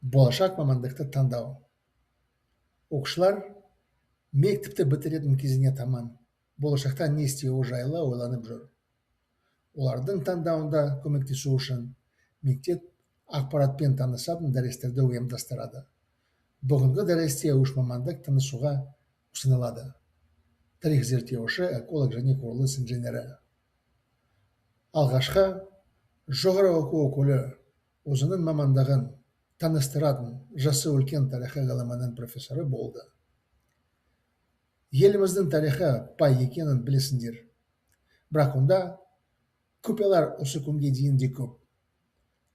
Болашақ мамандықты таңдау. Оқушылар мектепті бітіретін кезіне таман болашақта не істеуі жайлы ойланып жүр. Олардың таңдауында көмектесу үшін мектеп ақпаратпен танысатын дәрістерді ұйымдастырады. Бүгінгі дәрісте үш мамандық танысуға ұсынылады: тарих зерттеуші, эколог және құрылыс инженері. Алғашқы жоғары оқу өкілі өзінің мамандығын таныстыратын жасы үлкен тарихы ғылымының профессоры болды. Еліміздің тарихы бай екенін білесіңдер, бірақ онда құпиялар осы күнге дейін де көп.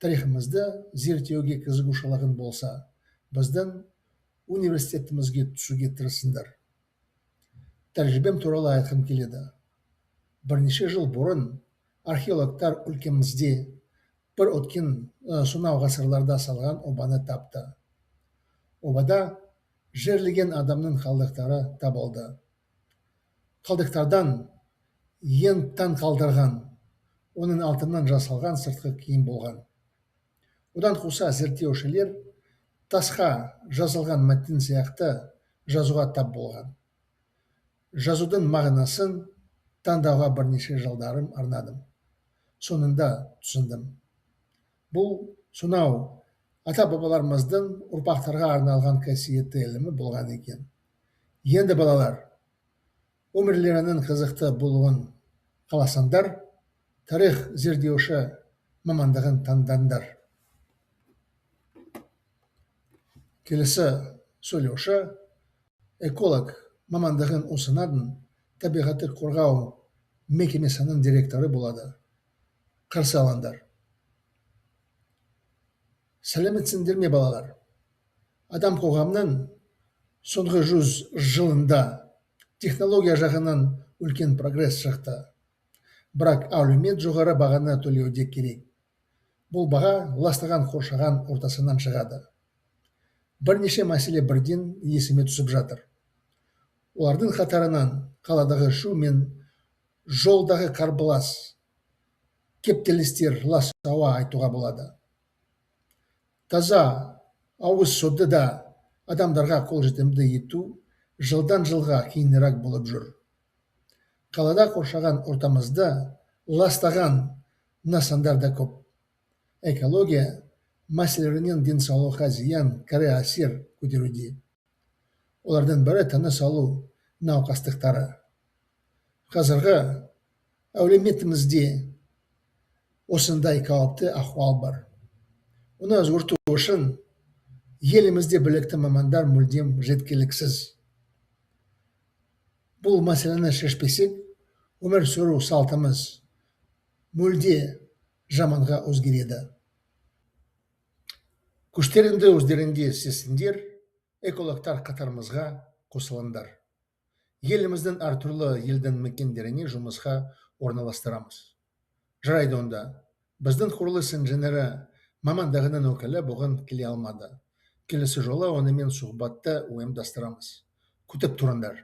Тарихымызды зерттеуге қызығушылығың болса, біздің университетімізге түсуге тырысыңдар. Тәжірибем туралы айтқым келеді. Бірнеше жыл бұрын археологтар өлкемізде бір өткен сонау ғасырларда салған обаны тапты. Обада жерленген адамның қалдықтары табылды. Қалдықтардан ең таң қалдырған оның алтыннан жасалған сыртқы киім болған. Одан қоса зерттеушілер тасқа жазылған мәтін сияқты жазуға тап болған. Жазудың мағынасын таңдауға бірнеше жылдарым арнадым. Соңында түсіндім. Бұл сонау ата-бабаларымыздың ұрпақтарға арналған қасиетті ілімі болған екен. Енді балалар, өмірлерінің қызықты болуын қаласаңдар, тарих зерттеуші мамандығын таңдаңдар. Келесі сөйлеуші эколог мамандығын ұсынатын табиғатты қорғау мекемесінің директоры болады. Қарсы алыңдар. Сәлеметсіңдер ме, балалар? Адам қоғамның соңғы 100 жылында технология жағынан үлкен прогресс шықты. Бірақ әлеумет жоғары бағаны төлеуде керек. Бұл баға ластаған қоршаған ортасынан шығады. Бірнеше мәселе бірден есіме түсіп жатыр. Олардың қатарынан қаладағы шу мен жолдағы қарбалас, кептелістер, лас ауа айтуға болады. Таза ауыз суды да адамдарға қолжетімді ету жылдан жылға қиынырақ болып жүр. Қалада қоршаған ортамызды ластаған нысандар да көп. Экология мәселелерінен денсаулыққа зиян кері әсер көтеруде. Олардың бірі тыныс алу науқастықтары. Қазіргі әлеуметімізде осындай қауіпті ахуал бар. Оны өзгерту үшін елімізде білікті мамандар мүлдем жеткіліксіз. Бұл мәселені шешпесек, өмір сүру салтымыз мүлде жаманға өзгереді. Күштеріңді өздеріңде сезсеңдер, экологтар қатарымызға қосылыңдар. Еліміздің әртүрлі елдің мекендеріне жұмысқа орналастырамыз. Жарайды онда. Біздің құрылыс инженері мамандығының өкілі бүгін келе алмады. Келесі жолы онымен сұхбатты ұйымдастырамыз. Күтіп тұрыңдар.